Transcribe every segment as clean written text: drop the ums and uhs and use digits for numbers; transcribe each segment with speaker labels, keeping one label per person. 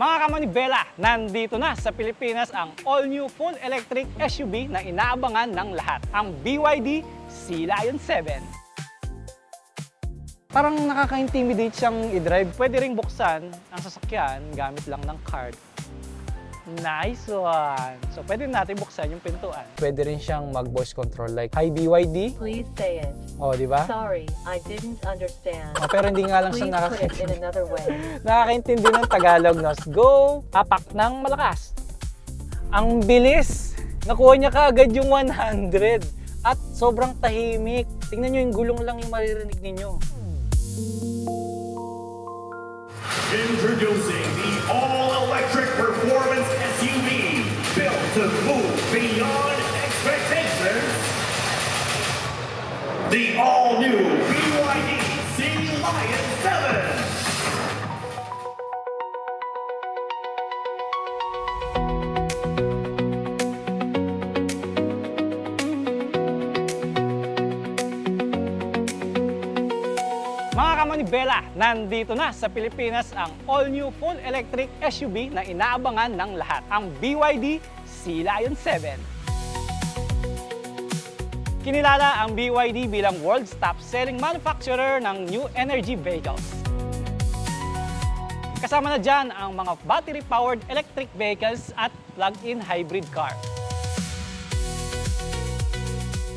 Speaker 1: Mga kamanibela, nandito na sa Pilipinas ang all-new full electric SUV na inaabangan ng lahat, ang BYD Sea Lion 7. Parang nakaka-intimidate siyang i-drive. Pwede ring buksan ang sasakyan gamit lang ng card. Nice one! So pwede natin buksan yung pintuan. Pwede rin siyang mag-voice control like, "Hi BYD."
Speaker 2: Please say it.
Speaker 1: Oh, di ba?
Speaker 2: Sorry, I didn't understand.
Speaker 1: Oh, pero hindi nga lang siya
Speaker 2: Please put it in
Speaker 1: nakakaintindi.
Speaker 2: another way.
Speaker 1: Nakakaintindi ng Tagalog, no? Go! Apak ng malakas. Ang bilis! Nakuha niya kaagad yung 100. At sobrang tahimik. Tingnan nyo yung gulong lang yung maririnig ninyo.
Speaker 3: Introducing the all-electric performance SUV built to move beyond expectations. The all-new BYD Sea Lion 7.
Speaker 1: Mga kamanibela, nandito na sa Pilipinas ang all-new full electric SUV na inaabangan ng lahat, ang BYD Sea Lion 7. Kinilala ang BYD bilang world's top-selling manufacturer ng new energy vehicles. Kasama na dyan ang mga battery-powered electric vehicles at plug-in hybrid car.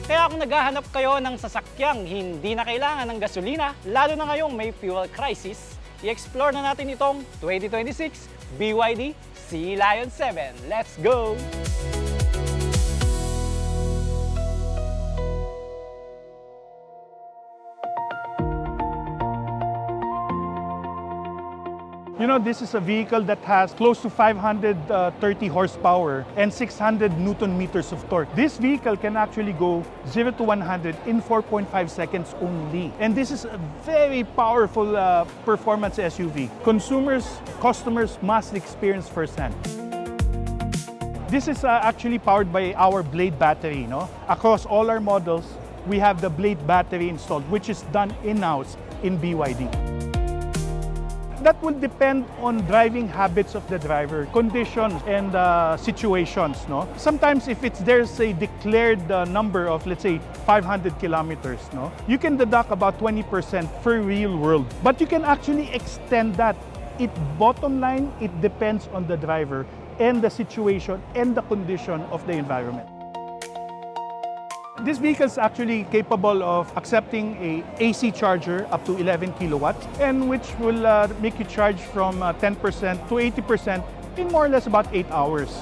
Speaker 1: Kaya kung naghahanap kayo ng sasakyang hindi na kailangan ng gasolina, lalo na ngayong may fuel crisis, i-explore na natin itong 2026 BYD Sea Lion 7. Let's go!
Speaker 4: You know, this is a vehicle that has close to 530 horsepower and 600 Newton meters of torque. This vehicle can actually go 0 to 100 in 4.5 seconds only. And this is a very powerful performance SUV. Consumers, customers must experience firsthand. This is actually powered by our Blade battery. No? Across all our models, we have the Blade battery installed, which is done in-house in BYD. That will depend on driving habits of the driver, conditions and situations. No? Sometimes if there's a declared number of, let's say, 500 kilometers, no? You can deduct about 20% for real world. But you can actually extend that. Bottom line, it depends on the driver and the situation and the condition of the environment. This vehicle is actually capable of accepting a AC charger up to 11 kilowatts and which will make you charge from 10% to 80% in more or less about 8 hours.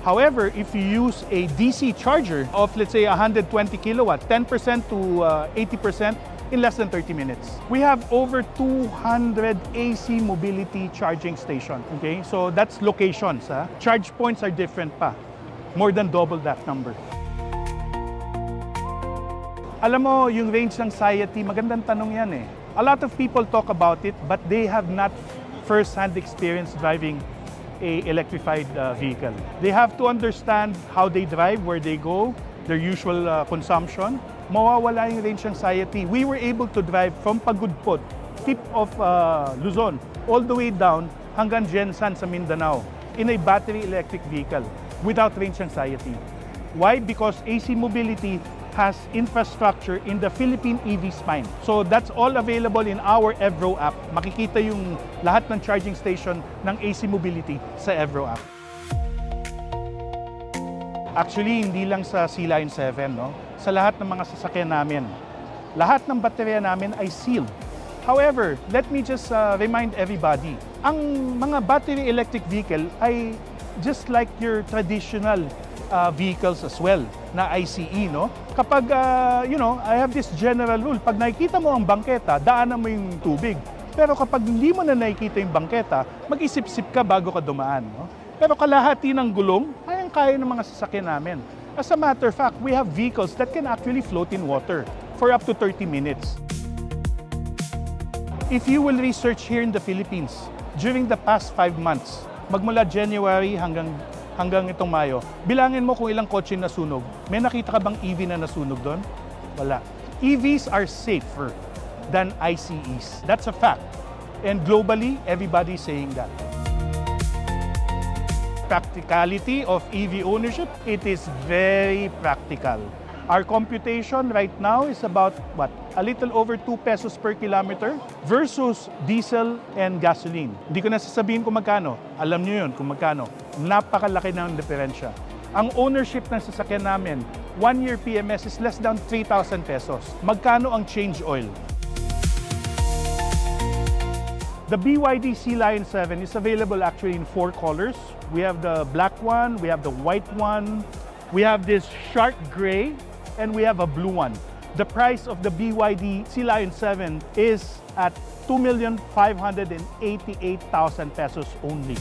Speaker 4: However, if you use a DC charger of, let's say, 120 kilowatts, 10% to 80% in less than 30 minutes. We have over 200 AC mobility charging stations. Okay, so that's locations. Charge points are different pa. More than double that number. Alam mo, yung range ng anxiety, magandang tanong yan eh. A lot of people talk about it, but they have not first-hand experience driving a electrified vehicle. They have to understand how they drive, where they go, their usual consumption. Mawawala yung range anxiety. We were able to drive from Pagudpod, tip of Luzon, all the way down hanggang Jensan sa Mindanao in a battery electric vehicle without range anxiety. Why? Because AC Mobility has infrastructure in the Philippine EV Spine. So that's all available in our Evro app. Makikita yung lahat ng charging station ng AC Mobility sa Evro app. Actually, hindi lang sa Sea Lion 7, no? Sa lahat ng mga sasakyan namin. Lahat ng baterya namin ay sealed. However, let me just remind everybody, ang mga battery electric vehicle ay just like your traditional vehicles as well na ICE, no? Kapag, I have this general rule, pag nakikita mo ang bangketa, daanan mo yung tubig. Pero kapag hindi mo na nakikita yung bangketa, mag-isip-sip ka bago ka dumaan, no? Pero kalahati ng gulong, kaya ng mga sasakyan namin. As a matter of fact, we have vehicles that can actually float in water for up to 30 minutes. If you will research here in the Philippines, during the past 5 months, magmula January hanggang itong Mayo, bilangin mo kung ilang kotse nasunog. May nakita ka bang EV na nasunog doon? Wala. EVs are safer than ICEs. That's a fact. And globally, everybody's saying that. practicality of EV ownership. It is very practical. Our computation right now is about what? A little over 2 pesos per kilometer versus diesel and gasoline. Hindi ko na sasabihin kung magkano. Alam niyo yun kung magkano. Napakalaki ng diferensya. Ang ownership ng sasakyan namin, 1-year PMS is less than 3,000 pesos. Magkano ang change oil? The BYD Sea Lion 7 is available actually in 4 colors. We have the black one, we have the white one, we have this shark gray, and we have a blue one. The price of the BYD Sea Lion 7 is at 2,588,000 pesos only.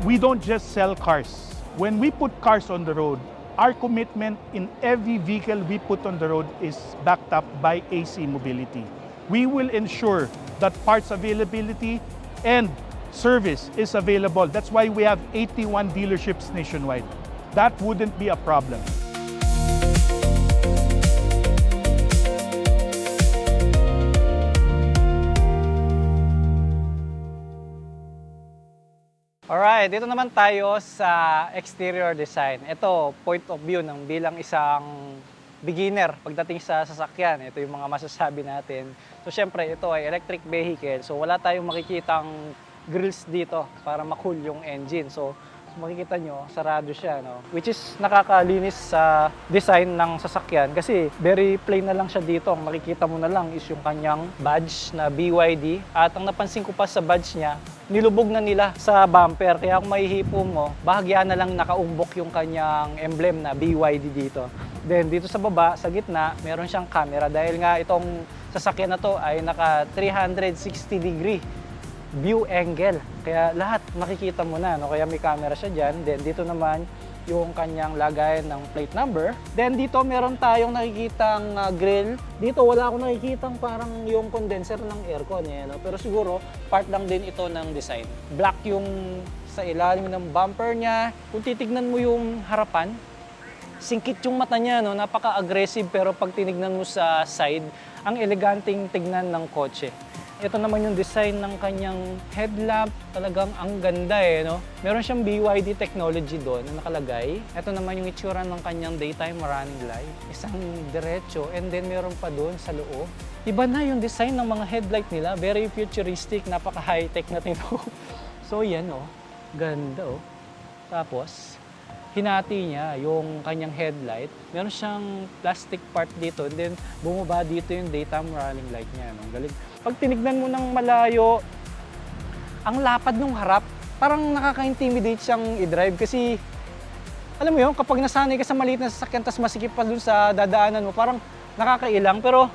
Speaker 4: We don't just sell cars. When we put cars on the road, our commitment in every vehicle we put on the road is backed up by AC Mobility. We will ensure that parts availability and service is available. That's why we have 81 dealerships nationwide. That wouldn't be a problem.
Speaker 1: Alright, dito naman tayo sa exterior design. Ito, point of view ng bilang isang beginner pagdating sa sasakyan. Ito yung mga masasabi natin. So syempre, ito ay electric vehicle. So wala tayong makikitang grills dito para ma-cool yung engine. So makikita nyo, sarado siya, no? Which is nakakalinis sa design ng sasakyan kasi very plain na lang siya dito. Ang makikita mo na lang is yung kanyang badge na BYD. At ang napansin ko pa sa badge niya, nilubog na nila sa bumper. Kaya kung mahihipo mo, bahagya na lang nakaumbok yung kanyang emblem na BYD dito. Then dito sa baba, sa gitna, meron siyang camera dahil nga itong sasakyan na to ay naka 360 degree view angle. Kaya lahat makikita mo na, no? Kaya may camera siya dyan. Then dito naman yung kanyang lagayan ng plate number. Then dito meron tayong nakikitang grill. Dito wala akong nakikitang parang yung condenser ng aircon. No? Pero siguro part lang din ito ng design. Black yung sa ilalim ng bumper niya. Kung titignan mo yung harapan, singkit yung mata niya, no? Napaka-aggressive, pero pag tinignan mo sa side, ang eleganteng tignan ng kotse. Ito naman yung design ng kanyang headlamp. Talagang ang ganda no? Meron siyang BYD technology doon na nakalagay. Ito naman yung itsura ng kanyang daytime running light. Isang diretso, and then meron pa doon sa loob. Iba na yung design ng mga headlight nila. Very futuristic, napaka-high-tech na ito. So yan, ganda. Tapos, hinati niya yung kanyang headlight. Meron siyang plastic part dito, and then bumaba dito yung daytime running light niya. Ang galing. Pag tinignan mo ng malayo, ang lapad ng harap, parang nakaka-intimidate siyang i-drive kasi, alam mo yun, kapag nasanay ka sa maliit na sasakyan, tas masikip pa dun sa dadaanan mo, parang nakakailang. Pero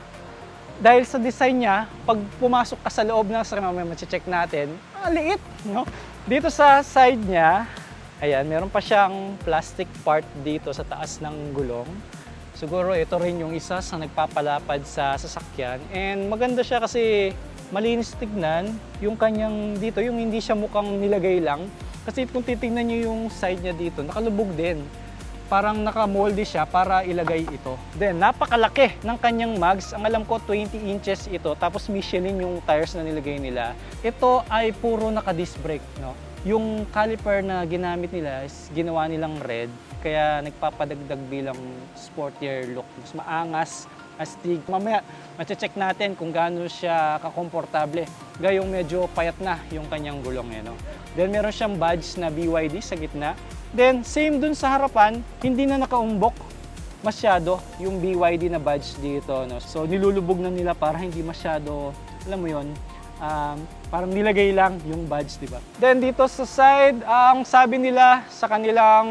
Speaker 1: dahil sa design niya, pag pumasok ka sa loob ng sasakyan, may check natin, liit, no? Dito sa side niya, ayan, meron pa siyang plastic part dito sa taas ng gulong. Siguro ito rin yung isa sa nagpapalapad sa sasakyan. And maganda siya kasi malinis tignan. Yung kanyang dito, yung hindi siya mukhang nilagay lang. Kasi kung titignan nyo yung side niya dito, nakalubog din. Parang nakamolde siya para ilagay ito. Then, napakalaki ng kanyang mags. Ang alam ko, 20 inches ito. Tapos Michelin yung tires na nilagay nila. Ito ay puro naka-disc brake, no? Yung caliper na ginamit nila is ginawa nilang red, kaya nagpapadagdag bilang sportier look. Mas maangas, astig. Mamaya, check natin kung gaano siya kakomportable. Gayong medyo payat na yung kanyang gulong. No? Then meron siyang badge na BYD sa gitna. Then same dun sa harapan, hindi na nakaumbok masyado yung BYD na badge dito. No? So nilulubog na nila para hindi masyado, alam mo yon, parang nilagay lang yung badge, di ba? Then dito sa side, ang sabi nila sa kanilang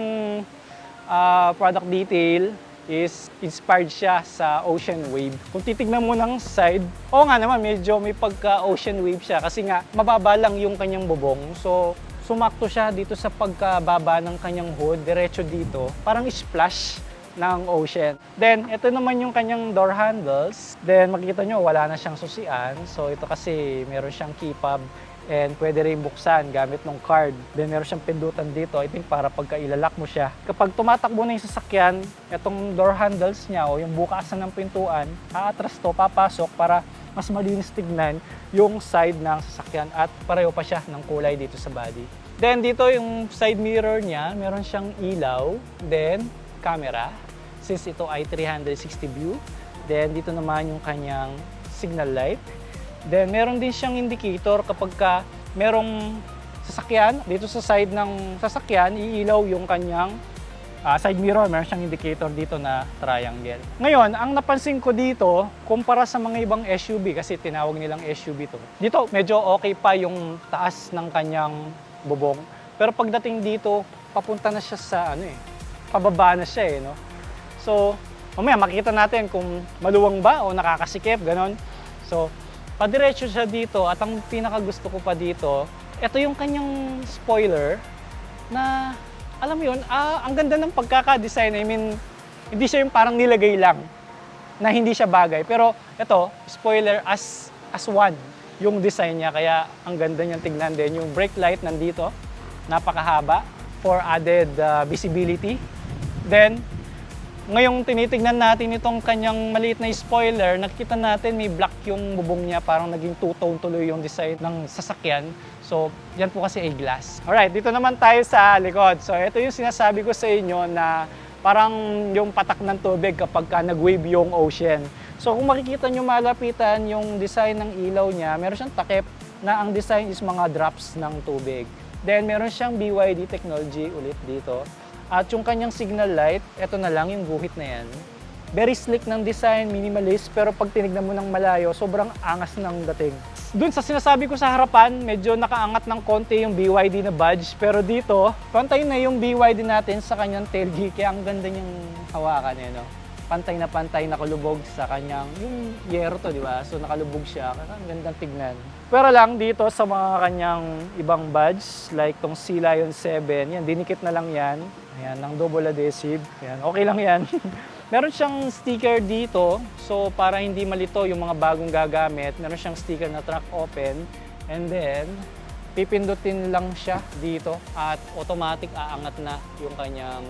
Speaker 1: product detail is inspired siya sa Ocean Wave. Kung titignan mo ng side, oo nga naman, medyo may pagka-Ocean Wave siya kasi nga mababa lang yung kanyang bubong. So sumakto siya dito sa pagkababa ng kanyang hood, diretso dito, parang splash ng ocean. Then, ito naman yung kanyang door handles. Then, makikita nyo, wala na siyang susian. So, ito kasi meron siyang key fob and pwede rin buksan gamit ng card. Then, meron siyang pindutan dito. I think para pagka ilalak mo siya. Kapag tumatakbo na yung sasakyan, itong door handles niya o yung bukasan ng pintuan, aatras to, papasok para mas malinis tignan yung side ng sasakyan at pareho pa siya ng kulay dito sa body. Then dito yung side mirror niya, meron siyang ilaw, then camera, since ito ay 360 view. Then dito naman yung kanyang signal light. Then meron din siyang indicator kapag ka merong sasakyan, dito sa side ng sasakyan, iilaw yung kanyang side mirror, meron siyang indicator dito na triangle. Ngayon, ang napansin ko dito, kumpara sa mga ibang SUV, kasi tinawag nilang SUV to, dito medyo okay pa yung taas ng kanyang bubong. Pero pagdating dito, papunta na siya sa pababa na siya no? So, mamaya makikita natin kung maluwang ba o nakakasikip, ganon. So, padiretso siya dito at ang pinakagusto ko pa dito, ito yung kanyang spoiler na alam mo yun, ang ganda ng pagkaka-design. I mean, hindi siya yung parang nilagay lang na hindi siya bagay. Pero ito, spoiler as one yung design niya. Kaya ang ganda niyang tignan din. Yung brake light nandito, napakahaba for added visibility. Then, ngayong tinitignan natin itong kanyang maliit na spoiler, nakikita natin may black yung bubong niya. Parang naging two-tone tuloy yung design ng sasakyan. So, yan po kasi ay glass. Alright, dito naman tayo sa likod. So, ito yung sinasabi ko sa inyo na parang yung patak ng tubig kapag ka nag-wave yung ocean. So, kung makikita nyo malapitan yung design ng ilaw niya, meron siyang takip na ang design is mga drops ng tubig. Then, meron siyang BYD technology ulit dito. At yung kanyang signal light, ito na lang yung guhit na yan. Very slick ng design, minimalist, pero pag tinignan mo ng malayo, sobrang angas ng dating. Doon sa sinasabi ko sa harapan, medyo nakaangat ng konti yung BYD na badge, pero dito, pantay na yung BYD natin sa kanyang tailgate, kaya ang ganda niyang hawakan no? Pantay, nakalubog sa kanyang, yung yero to, di ba? So nakalubog siya, kaya ang gandang tignan. Pero lang dito sa mga kanyang ibang badge, like tong Sea Lion 7, yan, dinikit na lang yan. Ayan, ng double adhesive. Yan, okay lang yan. Meron siyang sticker dito, so para hindi malito yung mga bagong gagamit, meron siyang sticker na truck open, and then pipindutin lang siya dito at automatic aangat na yung kanyang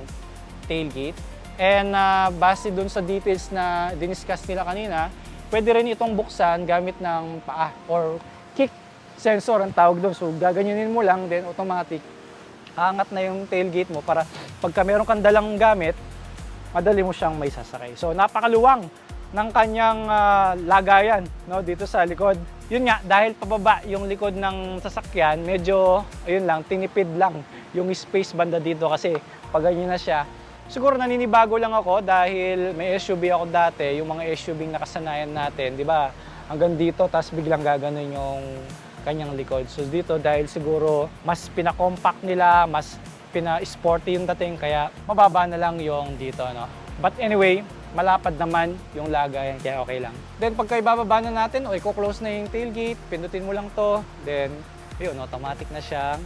Speaker 1: tailgate. And base dun sa details na diniscuss nila kanina, pwede rin itong buksan gamit ng paa or kick sensor ang tawag doon. So gaganyanin mo lang, then automatic aangat na yung tailgate mo para pagka meron kang dalang gamit, madali mo siyang may sasakay. So napakaluwang ng kanyang lagayan no, dito sa likod. Yun nga, dahil pababa yung likod ng sasakyan, medyo, ayun lang, tinipid lang yung space banda dito kasi pag ganyan na siya. Siguro naninibago lang ako dahil may SUV ako dati, yung mga SUV nakasanayan natin, di ba? Hanggang dito, tapos biglang gaganon yung kanyang likod. So dito, dahil siguro mas pinakompact nila, mas pina-sporty yung dating, kaya mababa na lang yung dito, no? But anyway, malapad naman yung lagayan, kaya okay lang. Then pagka ibababa na natin, o i-close na yung tailgate, pindutin mo lang to, then yun, automatic na siyang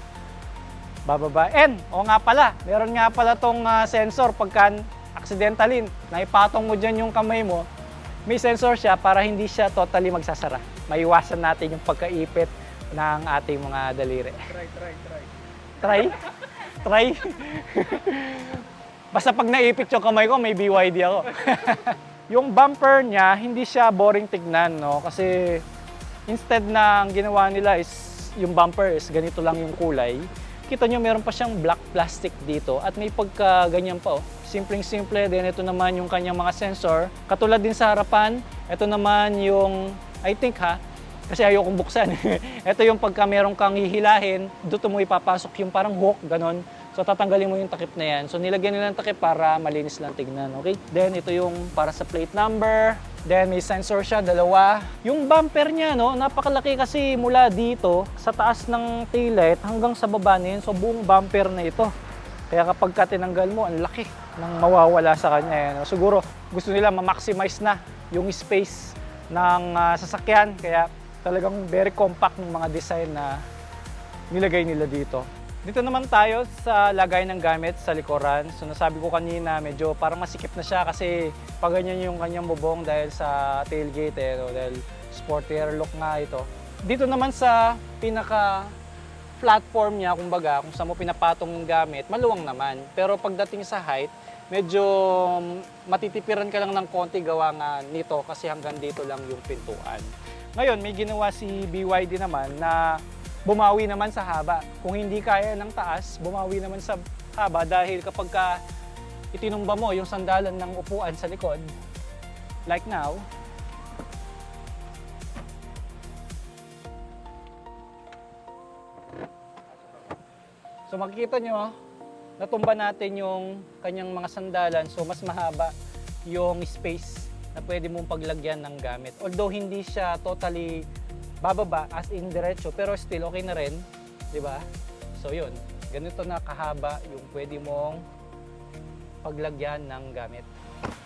Speaker 1: bababa. And, o nga pala, meron nga pala tong sensor pagka accidentally, naipatong mo dyan yung kamay mo, may sensor siya para hindi siya totally magsasara. Maiwasan natin yung pagkaipit ng ating mga daliri. Try? Try? Basta pag naipit yung kamay ko, may BYD ako. Yung bumper niya, hindi siya boring tignan, no? Kasi instead na ang ginawa nila is yung bumper is ganito lang yung kulay. Kita nyo, meron pa siyang black plastic dito at may pagka ganyan pa, oh. Simpleng-simple. Then ito naman yung kanyang mga sensor. Katulad din sa harapan, ito naman yung, I think kasi ayokong buksan. Ito yung pagka meron kang hihilahin, doon mo ipapasok yung parang hook, ganon. So tatanggalin mo yung takip na yan. So nilagyan nila ng takip para malinis lang tignan, okay? Then ito yung para sa plate number. Then may sensor siya, dalawa. Yung bumper niya, no, napakalaki kasi mula dito sa taas ng taillight hanggang sa baba niya. So buong bumper na ito. Kaya kapag ka tinanggal mo, ang laki ng mawawala sa kanya. No? Siguro gusto nila ma-maximize na yung space ng sasakyan. Kaya talagang very compact ng mga design na nilagay nila dito. Dito naman tayo sa lagay ng gamit sa likuran. So nasabi ko kanina, medyo parang masikip na siya kasi pag ganyan yung kanyang bubong dahil sa tailgate, no? Dahil sportier look nga ito. Dito naman sa pinaka platform niya, kumbaga, kung saan mo pinapatong yung gamit, maluwang naman. Pero pagdating sa height, medyo matitipiran ka lang ng konti gawa nga nito kasi hanggang dito lang yung pintuan. Ngayon, may ginawa si BYD naman na bumawi naman sa haba. Kung hindi kaya ng taas, bumawi naman sa haba dahil kapag itinumba mo yung sandalan ng upuan sa likod, like now, so makikita nyo, natumba natin yung kanyang mga sandalan, so mas mahaba yung space na pwede mong paglagyan ng gamit. Although hindi siya totally bababa as in diretso, pero still okay na rin, di ba? So yun, ganito na kahaba yung pwede mong paglagyan ng gamit.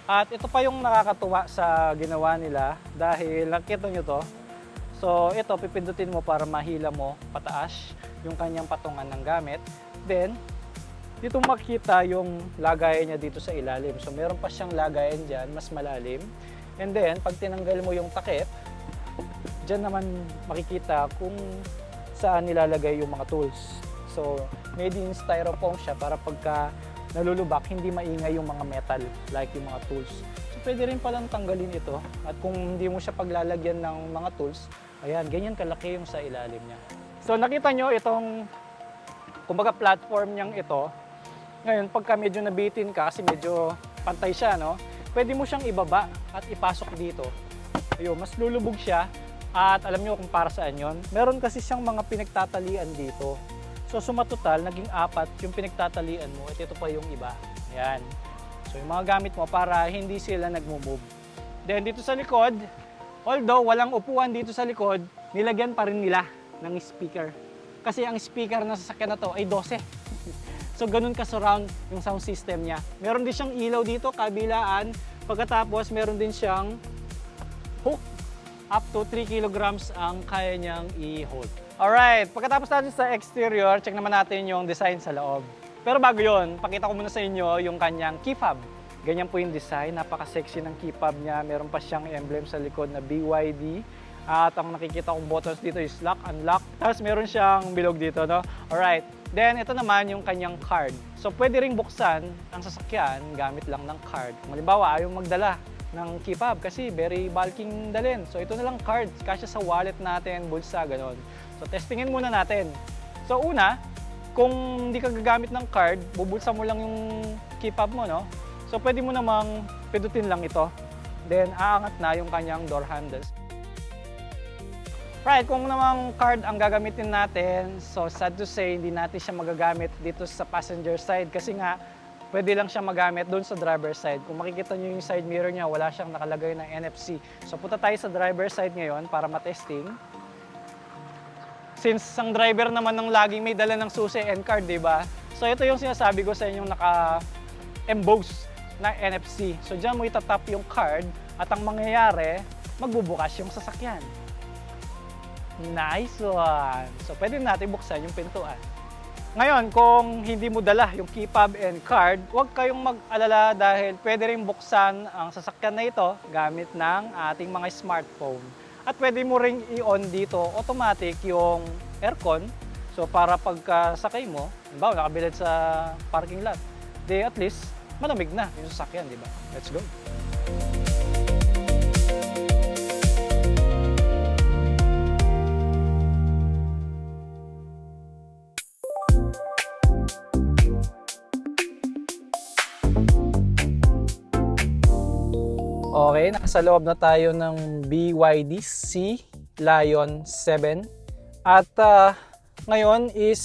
Speaker 1: At ito pa yung nakakatuwa sa ginawa nila dahil nakita nyo to. So ito, pipindutin mo para mahila mo pataas yung kanyang patungan ng gamit. Then, dito makita yung lagayan niya dito sa ilalim. So meron pa siyang lagayan dyan, mas malalim. And then, pag tinanggal mo yung takip, dyan naman makikita kung saan nilalagay yung mga tools. So, made in styrofoam siya para pagka nalulubak, hindi maingay yung mga metal, like yung mga tools. So, pwede rin palang tanggalin ito. At kung hindi mo siya paglalagyan ng mga tools, ayan, ganyan kalaki yung sa ilalim niya. So, nakita nyo itong, kumbaga platform niyang ito. Ngayon, pagka medyo nabitin ka, kasi medyo pantay siya, no? Pwede mo siyang ibaba at ipasok dito. Ayun, mas lulubog siya. At alam nyo kung para saan yon. Meron kasi siyang mga pinagtatalian dito. So sumatotal, naging 4 yung pinagtatalian mo at ito pa yung iba. Ayan. So yung mga gamit mo para hindi sila nagmo-move. Then dito sa likod, although walang upuan dito sa likod, nilagyan pa rin nila ng speaker. Kasi ang speaker na sasakyan na to ay 12. So ganun ka-surround yung sound system niya. Meron din siyang ilaw dito, kabilaan. Pagkatapos meron din siyang hook. Up to 3 kilograms ang kaya niyang i-hold. Alright, pagkatapos natin sa exterior, check naman natin yung design sa loob. Pero bago yun, pakita ko muna sa inyo yung kanyang key fob. Ganyan po yung design, napaka-sexy ng key fob niya. Meron pa siyang emblem sa likod na BYD. At ang nakikita kong buttons dito is lock, unlock. Tapos meron siyang bilog dito, no? Alright, then ito naman yung kanyang card. So pwede ring buksan ang sasakyan gamit lang ng card. Kung halimbawa, ayaw magdala ng key fob kasi very bulking dalhin. So ito na lang card, kasya sa wallet natin, bulsa, ganon. So testingin muna natin. So una, kung hindi ka gagamit ng card, bubulsa mo lang yung key fob mo, no? So pwede mo namang pindutin lang ito. Then aangat na yung kanyang door handles. Right, kung namang card ang gagamitin natin, so sad to say, hindi natin siya magagamit dito sa passenger side kasi nga pwede lang siya magamit doon sa driver side. Kung makikita nyo yung side mirror niya, wala siyang nakalagay na NFC. So punta tayo sa driver side ngayon para matesting. Since ang driver naman ng laging may dala ng susi and card, di ba? So ito yung sinasabi ko sa inyong naka-emboss na NFC. So dyan mo itatap yung card at ang mangyayari, magbubukas yung sasakyan. Nice one! So pwede natin buksan yung pintuan. Ngayon, kung hindi mo dala yung key fob and card, huwag kayong mag-alala dahil pwede rin buksan ang sasakyan na ito gamit ng ating mga smartphone. At pwede mo ring i-on dito automatic yung aircon. So para pagkasakay mo, halimbawa nakabilad sa parking lot, di at least malamig na yung sasakyan, di ba? Let's go! Okay, nasa loob na tayo ng BYD Sea Lion 7. At ngayon is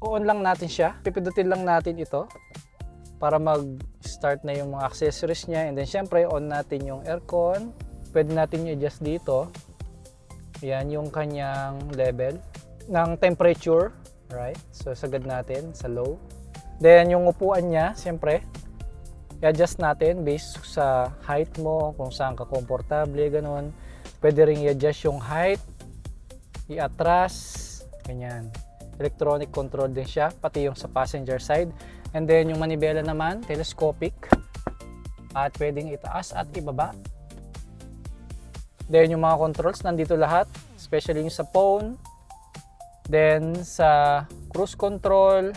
Speaker 1: on lang natin siya. Pipindutin lang natin ito para mag-start na yung mga accessories niya. And then syempre on natin yung aircon. Pwede natin i-adjust dito. Yan yung kanyang level ng temperature. Right? So sagad natin sa low. Then yung upuan niya, syempre i-adjust natin based sa height mo, kung saan ka komportable, ganun. Pwede rin i-adjust yung height, i-atras, ganyan. Electronic control din siya, pati yung sa passenger side. And then yung manibela naman, telescopic. At pwedeng itaas at ibaba. Then yung mga controls, nandito lahat, especially yung sa phone. Then sa cruise control,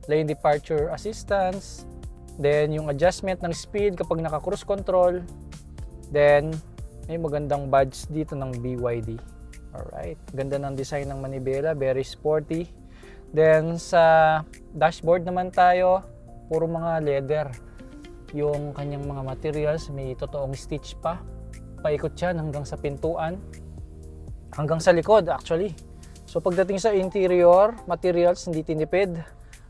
Speaker 1: lane departure assistance. Then, yung adjustment ng speed kapag naka-cruise control. Then, may magandang badge dito ng BYD. Alright, ganda ng design ng manibela, very sporty. Then sa dashboard naman tayo, puro mga leather. Yung kanyang mga materials, may totoong stitch pa. Paikot yan hanggang sa pintuan. Hanggang sa likod actually. So pagdating sa interior, materials hindi tinipid.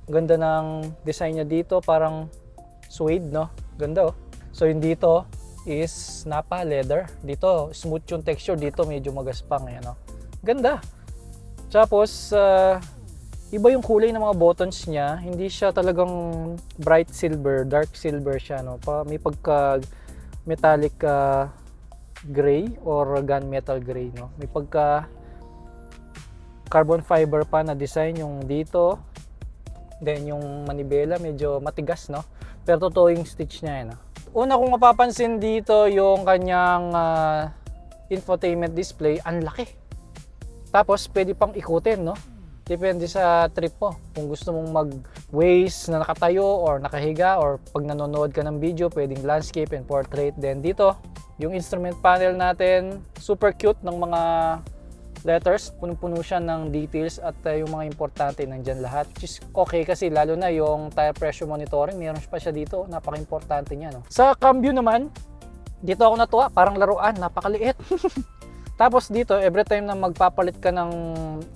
Speaker 1: Ganda ng design niya dito, parang suede, no? Ganda oh. So yung dito is Napa leather. Dito smooth yung texture, dito medyo magaspang, eh, no? Ganda. Tapos iba yung kulay ng mga buttons niya. Hindi siya talagang bright silver, dark silver siya, no? May pagka metallic gray or gunmetal gray, no? May pagka carbon fiber pa na design yung dito. Then yung manibela medyo matigas, no? Pero totoo yung stitch niya, no? Una kong mapapansin dito yung kanyang infotainment display, ang laki. Tapos pwede pang ikutin, no? Depende sa trip mo. Kung gusto mong mag-ways na nakatayo or nakahiga, or pag nanonood ka ng video, pwedeng landscape and portrait. Then dito, yung instrument panel natin, super cute ng mga letters. Punong-puno siya ng details at yung mga importante nandyan lahat. Which is okay kasi lalo na yung tire pressure monitoring, meron pa siya dito. Napaka-importante niya, no? Sa cambio naman, dito ako natuwa. Parang laruan, napakaliit. Tapos dito, every time na magpapalit ka ng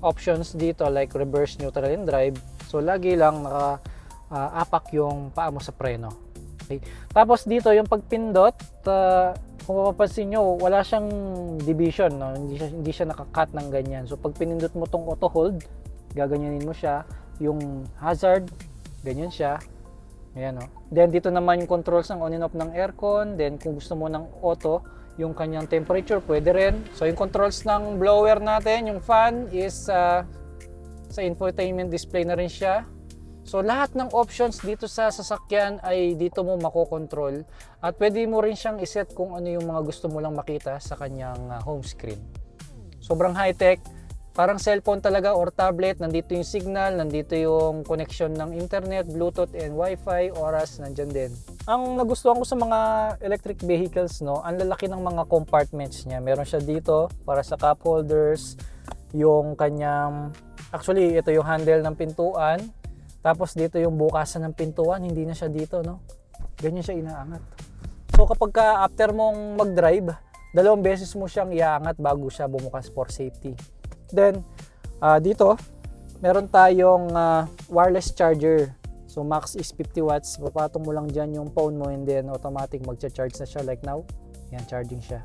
Speaker 1: options dito like reverse, neutral, and drive, so lagi lang naka-apak yung paa mo sa preno. Okay. Tapos dito, yung pagpindot, kung mapapansin nyo, wala siyang division, no? Hindi siya nakakat ng ganyan. So pag pinindot mo tong auto hold, gaganyanin mo siya. Yung hazard, ganyan siya. Ayan, no? Then dito naman yung controls ng on and off ng aircon. Then kung gusto mo ng auto, yung kanyang temperature, pwede rin. So yung controls ng blower natin, yung fan is sa infotainment display na rin siya. So lahat ng options dito sa sasakyan ay dito mo makokontrol. At pwede mo rin siyang iset kung ano yung mga gusto mo lang makita sa kanyang home screen. Sobrang high-tech. Parang cellphone talaga or tablet. Nandito yung signal, nandito yung connection ng internet, Bluetooth and Wi-Fi, oras, nandyan din. Ang nagustuhan ko sa mga electric vehicles, no, ang lalaki ng mga compartments niya. Meron siya dito para sa cup holders, yung kanyang, actually ito yung handle ng pintuan. Tapos dito yung bukasan ng pintuan, hindi na siya dito, no. Ganyan siya inaangat. So kapag after mong mag-drive, 2 beses mo siyang iaangat bago siya bumukas for safety. Then, dito, meron tayong wireless charger. So, max is 50 watts. Papatong mo lang dyan yung phone mo and then automatic magcha-charge na siya like now. Yan, charging siya.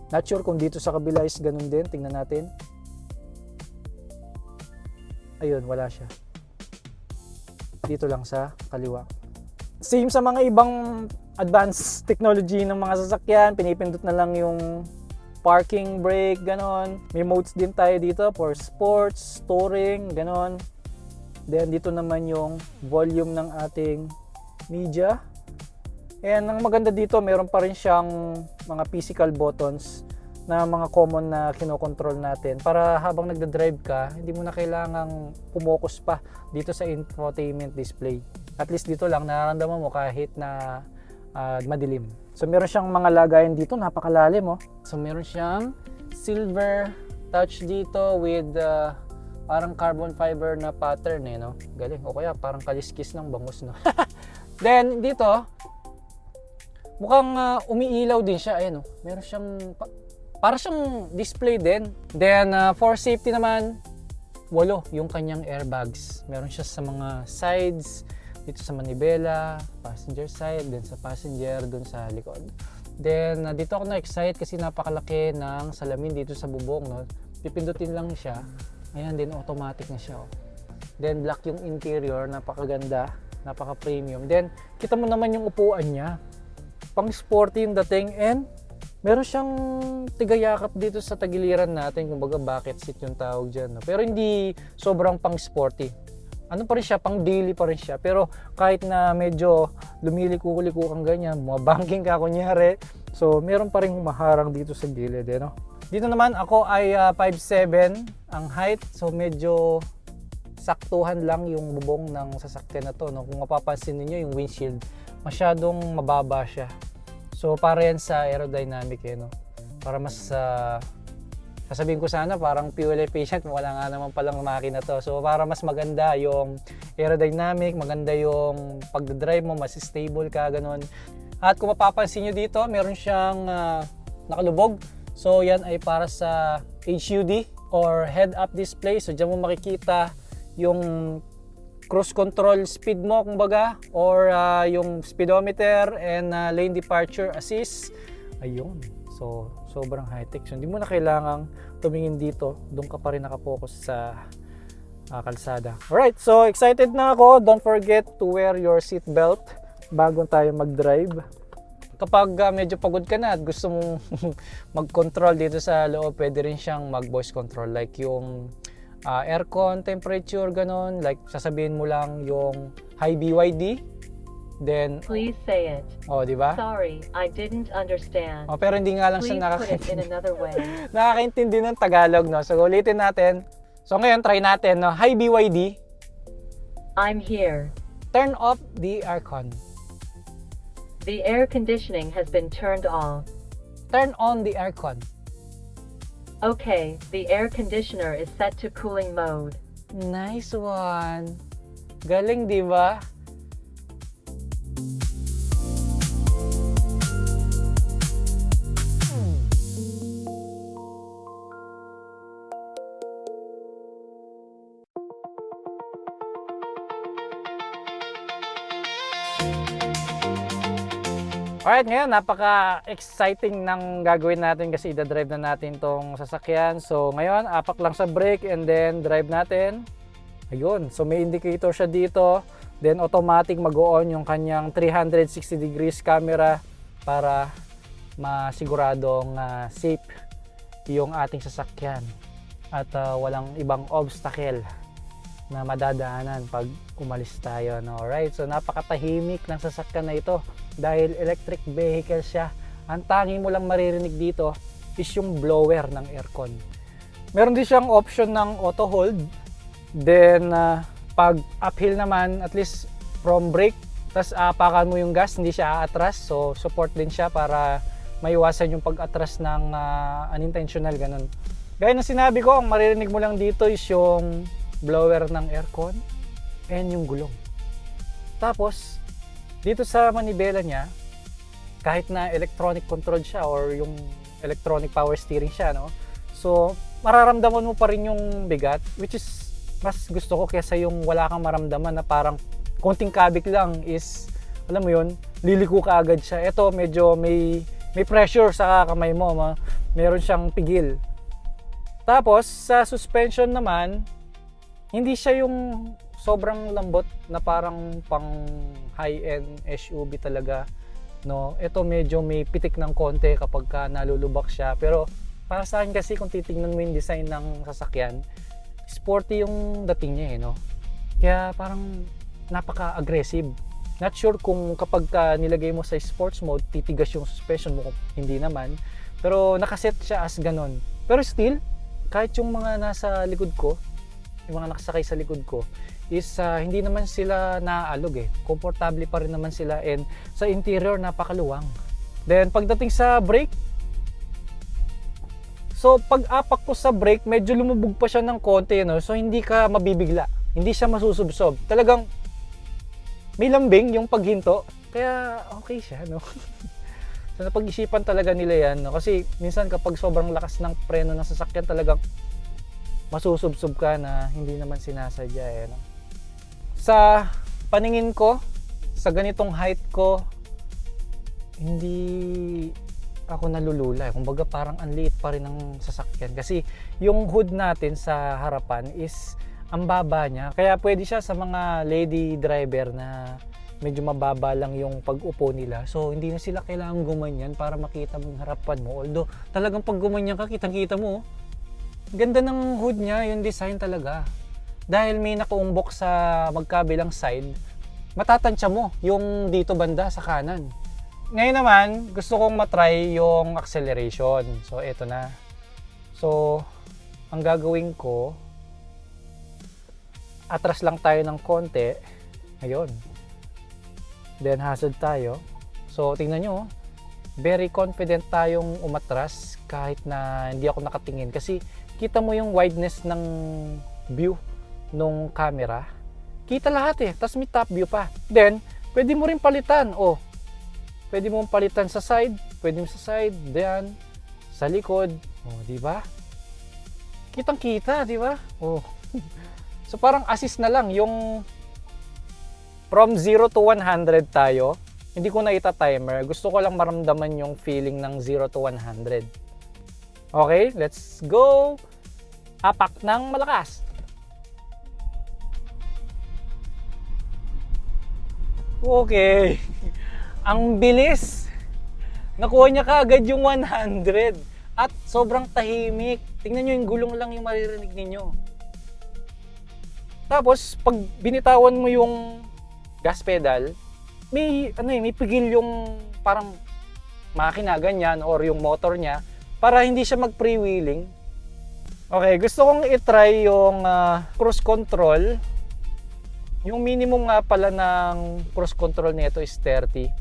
Speaker 1: Not sure kung dito sa kabila is ganun din. Tingnan natin. Ayun, wala siya. Dito lang sa kaliwa. Same sa mga ibang advanced technology ng mga sasakyan. Pinipindot na lang yung parking brake, ganon. May modes din tayo dito for sports, touring, ganon. Then dito naman yung volume ng ating media. And ang maganda dito, meron pa rin siyang mga physical buttons na mga common na kinokontrol natin. Para habang nagda-drive ka, hindi mo na kailangang pumokus pa dito sa infotainment display. At least dito lang, nararamdaman mo kahit na madilim. So meron siyang mga lagayan dito, napakalalim, oh. So meron siyang silver touch dito with parang carbon fiber na pattern, eh, no? Galing. O kaya parang kaliskis ng bangus, no? Then dito, mukhang umiilaw din siya. Ayan, oh. Meron siyang para siyang display din. Then for safety naman, 8 yung kanyang airbags. Meron siya sa mga sides, dito sa manibela, passenger side, then sa passenger, dun sa likod. Then dito ako na-excite kasi napakalaki ng salamin dito sa bubong, no? Pipindutin lang siya. Ayan, then automatic na siya, oh. Then black yung interior, napakaganda, napaka-premium. Then kita mo naman yung upuan niya. Pang sporty yung dating, and meron siyang tigayakap dito sa tagiliran natin, kumbaga bucket seat yung tawag dyan, no? Pero hindi sobrang pang sporty. Ano pa rin siya, pang daily pa rin siya. Pero kahit na medyo lumiliko-liko kang ganyan, bumabanking ka kunyari, so meron pa rin humaharang dito sa gilid, no? Dito naman ako ay 5'7" ang height, so medyo saktuhan lang yung bubong ng sasakyan na to, no? Kung mapapansin niyo yung windshield, masyadong mababa siya. So para yan sa aerodynamic, no? Para mas Sasabihin ko sana parang fuel efficient, wala nga naman palang makina to. So para mas maganda yung aerodynamic, maganda yung pagdadrive mo, mas stable ka, ganun. At kung mapapansin nyo dito, meron siyang nakalubog. So yan ay para sa HUD or head-up display. So dyan mo makikita yung cruise control speed mo, kumbaga, or yung speedometer and lane departure assist. Ayun. So sobrang high-tech. So hindi mo na kailangang tumingin dito. Doon ka pa rin nakapokus sa kalsada. Alright, so excited na ako. Don't forget to wear your seat belt bago tayo mag-drive. Kapag medyo pagod ka na at gusto mong mag-control dito sa loob, pwede rin siyang mag-voice control. Like yung aircon, temperature, ganon. Like sasabihin mo lang yung high BYD. Then,
Speaker 2: Please say it.
Speaker 1: oh, di ba?
Speaker 2: Sorry, I didn't understand.
Speaker 1: Oh, pero hindi nga lang
Speaker 2: Please
Speaker 1: siya
Speaker 2: put it in another way.
Speaker 1: nakakaintindi ng Tagalog, no? So, ulitin natin. So, ngayon, try natin, no? Hi, BYD.
Speaker 2: I'm here.
Speaker 1: Turn off the aircon.
Speaker 2: The air conditioning has been turned off.
Speaker 1: Turn on the aircon.
Speaker 2: Okay, the air conditioner is set to cooling mode.
Speaker 1: Nice one. Galing, di ba? Alright, ngayon napaka-exciting ng gagawin natin kasi ida-drive na natin tong sasakyan. So ngayon, apak lang sa brake and then drive natin. Ayun, so may indicator siya dito. Then automatic mag-on yung kanyang 360 degrees camera para masiguradong safe yung ating sasakyan at walang ibang obstacle na madadaanan pag umalis tayo, no? Alright, so napakatahimik ng sasakyan na ito dahil electric vehicle siya. Ang tangi mo lang maririnig dito is yung blower ng aircon. Meron din siyang option ng auto hold. Then pag uphill naman, at least from brake, tas apakan mo yung gas, hindi siya aatras. So support din siya para maiwasan yung pag-atras ng unintentional, ganun. Gaya ng sinabi ko, ang maririnig mo lang dito is yung blower ng aircon and yung gulong. Tapos dito sa manibela niya, kahit na electronic control siya or yung electronic power steering siya, no? So mararamdaman mo pa rin yung bigat, which is mas gusto ko kaysa yung wala kang maramdaman na parang konting kabig lang is, alam mo yun, liliko ka agad siya. Ito medyo may pressure sa kamay mo, meron siyang pigil. Tapos sa suspension naman, hindi siya yung sobrang lambot na parang pang high-end SUV talaga, no? Ito medyo may pitik ng konti kapag ka nalulubak siya. Pero para sa akin kasi kung titingnan mo yung design ng sasakyan, sporty yung dating niya, no? Kaya parang napaka-aggressive. Not sure kung kapag ka nilagay mo sa sports mode, titigas yung suspension mo, hindi naman. Pero nakaset siya as ganon. Pero still, kahit yung mga nasa likod ko, yung mga nakasakay sa likod ko, is hindi naman sila naaalog eh. Komportable pa rin naman sila and sa interior napakaluwang. Then pagdating sa brake, so pag-apak ko sa brake, medyo lumubog pa siya ng konti, no? So hindi ka mabibigla. Hindi siya masusubsob. Talagang may lambing yung paghinto. Kaya okay siya, no? So napag-isipan talaga nila yan, no? Kasi minsan kapag sobrang lakas ng preno ng sasakyan, talagang masusubsob ka na hindi naman sinasadya, eh, no? Sa paningin ko, sa ganitong height ko, hindi ako nalulula. Kumbaga parang ang liit pa rin ng sasakyan. Kasi yung hood natin sa harapan is ang baba niya. Kaya pwede siya sa mga lady driver na medyo mababa lang yung pag-upo nila. So hindi na sila kailangan gumanyan para makita mo yung harapan mo. Although talagang pag gumanyan ka, kitang-kita mo. Ganda ng hood niya, yung design talaga. Dahil may nakaumbok sa magkabilang side, matatansya mo yung dito banda sa kanan. Ngayon naman, gusto kong matry yung acceleration. So, eto na. So, ang gagawin ko, atras lang tayo ng konti. Ayun. Then, hazard tayo. So, tingnan nyo. very confident tayong umatras kahit na hindi ako nakatingin kasi kita mo yung wideness ng view nung camera. Kita lahat eh, tapos may top view pa. Then, pwede mo rin palitan. Oh, pwede mo palitan sa side, pwede mo sa side, then sa likod. Oh, di ba? Kitang-kita, di ba? Oh. So parang assist na lang yung from 0 to 100 tayo. Hindi ko na ita-timer. Gusto ko lang maramdaman yung feeling ng 0 to 100. Okay, let's go. Apak ng malakas. Okay. Ang bilis. Nakuha niya kaagad yung 100. At sobrang tahimik. Tingnan nyo yung gulong lang yung maririnig ninyo. Tapos, pag binitawan mo yung gas pedal, may pigil yung parang makina ganyan or yung motor niya para hindi siya mag-freewheeling. Okay, gusto kong i-try yung cruise control. Yung minimum nga pala ng cruise control nito is 30.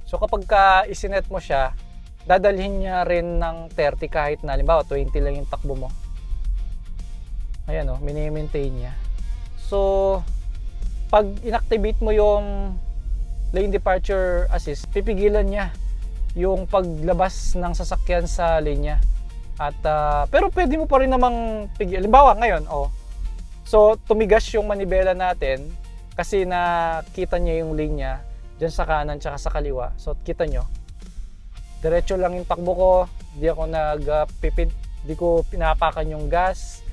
Speaker 1: So kapag isinet mo siya, dadalhin niya rin ng 30 kahit na halimbawa 20 lang yung takbo mo. Ayan o, mini-maintain niya. So pag inactivate mo yung lane departure assist, pipigilan niya yung paglabas ng sasakyan sa lane niya. At pero pwede mo pa rin namang pigil. Halimbawa ngayon, so tumigas yung manibela natin kasi nakita niya yung lane niya diyan sa kanan tsaka sa kaliwa. So kita nyo, diretso lang yung takbo ko, di ako di ko pinapakan yung gas,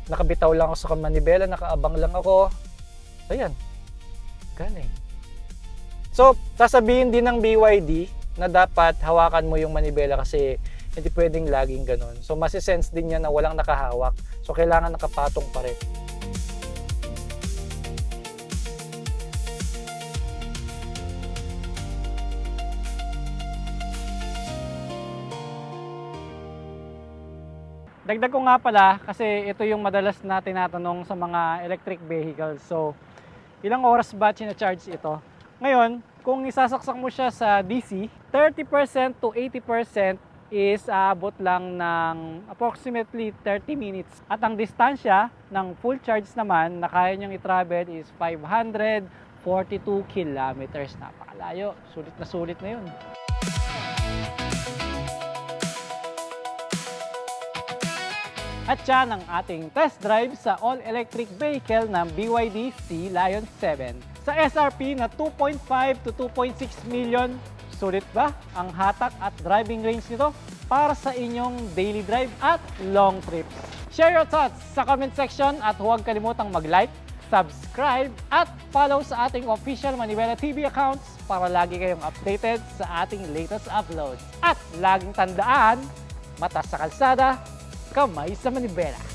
Speaker 1: nakabitaw lang ako sa manibela, nakaabang lang ako. So yan, galing. So sasabihin din ng BYD na dapat hawakan mo yung manibela kasi hindi pwedeng laging ganun. So masisense din niya na walang nakahawak. So kailangan nakapatong pa rin. Dagdag ko nga pala kasi ito yung madalas na tinatanong sa mga electric vehicles. So ilang oras ba charge ito? Ngayon, kung isasaksak mo siya sa DC, 30% to 80% is aabot lang ng approximately 30 minutes. At ang distansya ng full charge naman na kaya niyang i-travel is 542 kilometers. Napakalayo. Sulit na yun. At yan ang ating test drive sa all-electric vehicle ng BYD Sea Lion 7. Sa SRP na 2.5 to 2.6 million, sulit ba ang hatak at driving range nito para sa inyong daily drive at long trips? Share your thoughts sa comment section at huwag kalimutang mag-like, subscribe at follow sa ating official Manibela TV accounts para lagi kayong updated sa ating latest uploads. At laging tandaan, mata sa kalsada, kamay sa manibela.